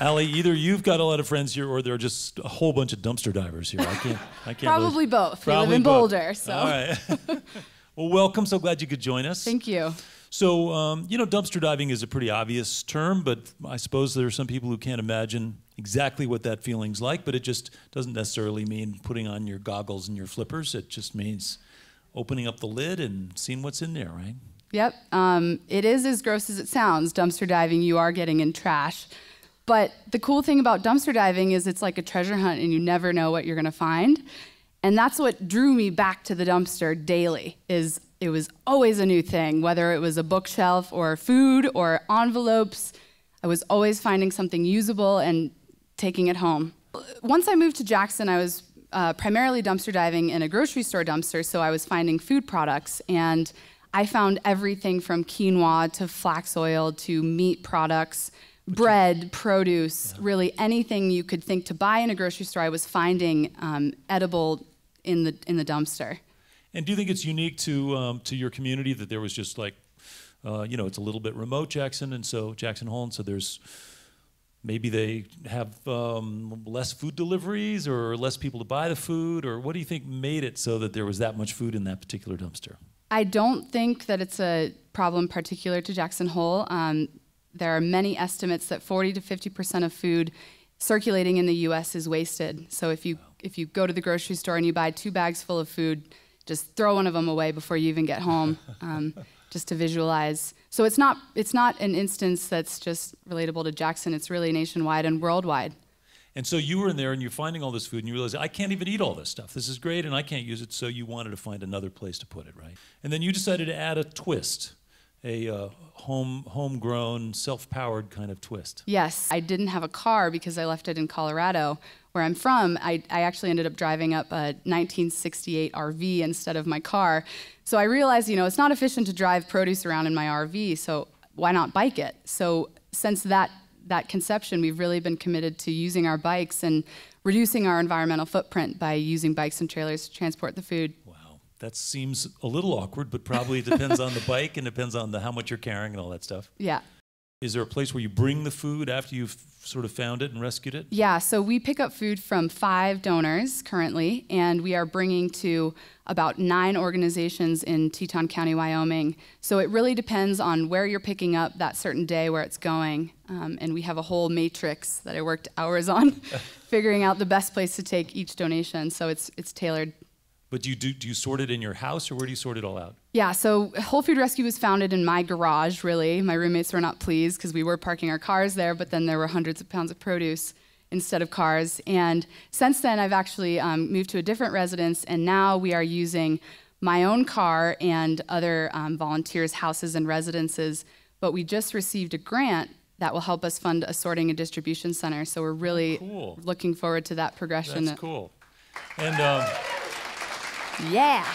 Allie, either you've got a lot of friends here or there are just a whole bunch of dumpster divers here. I can't Probably both. Probably we live in both. Boulder, so. All right. Well, welcome. So glad you could join us. Thank you. So, you know, dumpster diving is a pretty obvious term, but I suppose there are some people who can't imagine exactly what that feeling's like, but it just doesn't necessarily mean putting on your goggles and your flippers. It just means opening up the lid and seeing what's in there, right? Yep. It is as gross as it sounds. Dumpster diving, you are getting in trash. But the cool thing about dumpster diving is it's like a treasure hunt and you never know what you're going to find. And that's what drew me back to the dumpster daily, is it was always a new thing, whether it was a bookshelf or food or envelopes. I was always finding something usable and taking it home. Once I moved to Jackson, I was primarily dumpster diving in a grocery store dumpster, so I was finding food products, and I found everything from quinoa to flax oil to meat products, bread, produce, really anything you could think to buy in a grocery store, I was finding edible in the dumpster. And do you think it's unique to your community that there was just like, you know, it's a little bit remote, Jackson, and so Jackson Hole, and so there's maybe they have less food deliveries or less people to buy the food, or what do you think made it so that there was that much food in that particular dumpster? I don't think that it's a problem particular to Jackson Hole. There are many estimates that 40 to 50% of food circulating in the U.S. is wasted. So if you go to the grocery store and you buy 2 bags full of food, just throw one of them away before you even get home, just to visualize. So it's not an instance that's just relatable to Jackson. It's really nationwide and worldwide. And so you were in there and you're finding all this food and you realize, I can't even eat all this stuff. This is great and I can't use it, so you wanted to find another place to put it, right? And then you decided to add a twist, a homegrown, self-powered kind of twist. Yes, I didn't have a car because I left it in Colorado, where I'm from. I actually ended up driving up a 1968 RV instead of my car. So I realized, you know, it's not efficient to drive produce around in my RV, so why not bike it? So since that conception, we've really been committed to using our bikes and reducing our environmental footprint by using bikes and trailers to transport the food. Wow, that seems a little awkward, but probably it depends on the bike and depends on how much you're carrying and all that stuff. Yeah. Is there a place where you bring the food after you've sort of found it and rescued it? Yeah, so we pick up food from 5 donors currently, and we are bringing to about 9 organizations in Teton County, Wyoming. So it really depends on where you're picking up that certain day, where it's going. And we have a whole matrix that I worked hours on, figuring out the best place to take each donation. So it's tailored. But do you sort it in your house, or where do you sort it all out? Yeah, so Whole Food Rescue was founded in my garage, really. My roommates were not pleased because we were parking our cars there, but then there were hundreds of pounds of produce instead of cars. And since then, I've actually moved to a different residence, and now we are using my own car and other volunteers' houses and residences. But we just received a grant that will help us fund a sorting and distribution center. So we're really looking forward to that progression. That's cool. And yeah.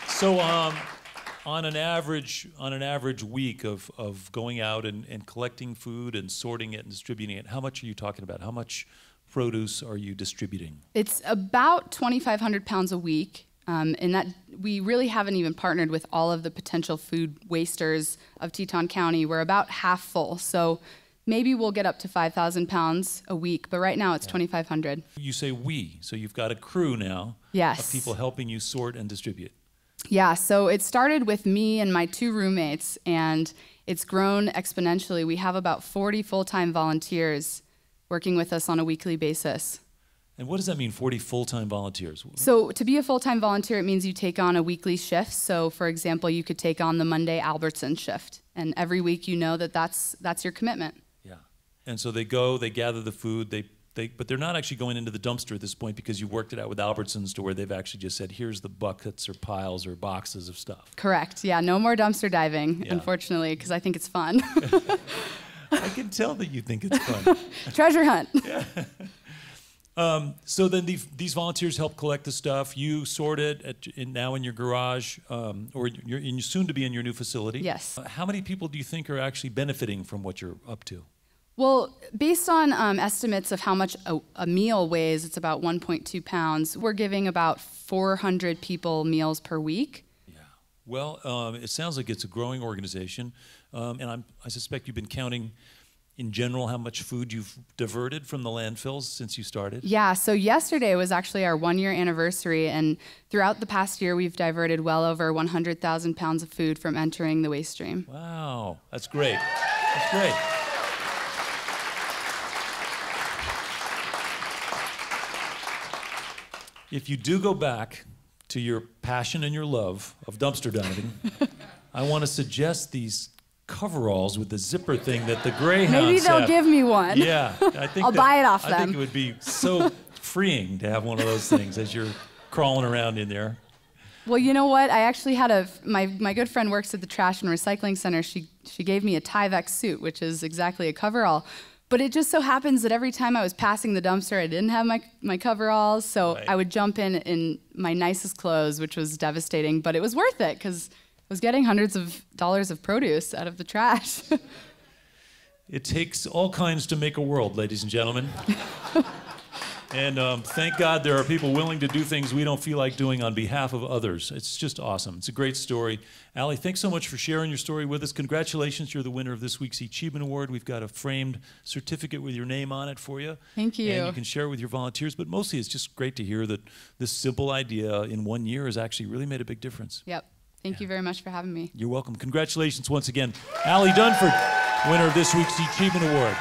so on an average week of going out and collecting food and sorting it and distributing it, how much are you talking about? How much produce are you distributing? It's about 2,500 pounds a week. And that we really haven't even partnered with all of the potential food wasters of Teton County. We're about half full, so maybe we'll get up to 5,000 pounds a week, but right now it's 2,500. You say we, so you've got a crew now of people helping you sort and distribute. Yeah, so it started with me and my 2 roommates, and it's grown exponentially. We have about 40 full-time volunteers working with us on a weekly basis. And what does that mean, 40 full-time volunteers? So to be a full-time volunteer, it means you take on a weekly shift. So for example, you could take on the Monday Albertson shift. And every week you know that that's your commitment. Yeah. And so they go, they gather the food, but they're not actually going into the dumpster at this point because you worked it out with Albertsons to where they've actually just said, here's the buckets or piles or boxes of stuff. Correct. Yeah, no more dumpster diving, unfortunately, because I think it's fun. I can tell that you think it's fun. Treasure hunt. Yeah. So then these volunteers help collect the stuff. You sort it now in your garage, or you're soon to be in your new facility. Yes. How many people do you think are actually benefiting from what you're up to? Well, based on estimates of how much a meal weighs, it's about 1.2 pounds. We're giving about 400 people meals per week. Yeah. Well, it sounds like it's a growing organization, and I suspect you've been counting in general how much food you've diverted from the landfills since you started? Yeah, so yesterday was actually our 1-year anniversary, and throughout the past year, we've diverted well over 100,000 pounds of food from entering the waste stream. Wow, that's great. That's great. If you do go back to your passion and your love of dumpster diving, I want to suggest these coveralls with the zipper thing that the Greyhounds Maybe they'll have. give me one. Yeah, I think I'll buy it off them. I think it would be so freeing to have one of those things as you're crawling around in there. Well, you know what? I actually had my good friend works at the Trash and Recycling Center. She gave me a Tyvek suit, which is exactly a coverall. But it just so happens that every time I was passing the dumpster, I didn't have my coveralls, so right. I would jump in my nicest clothes, which was devastating, but it was worth it because I was getting hundreds of dollars of produce out of the trash. It takes all kinds to make a world, ladies and gentlemen. And thank God there are people willing to do things we don't feel like doing on behalf of others. It's just awesome. It's a great story. Allie, thanks so much for sharing your story with us. Congratulations, you're the winner of this week's eChievement Award. We've got a framed certificate with your name on it for you. Thank you. And you can share it with your volunteers, but mostly it's just great to hear that this simple idea in 1 year has actually really made a big difference. Yep. Thank you very much for having me. You're welcome. Congratulations once again. Allie Dunford, winner of this week's eChievement Award.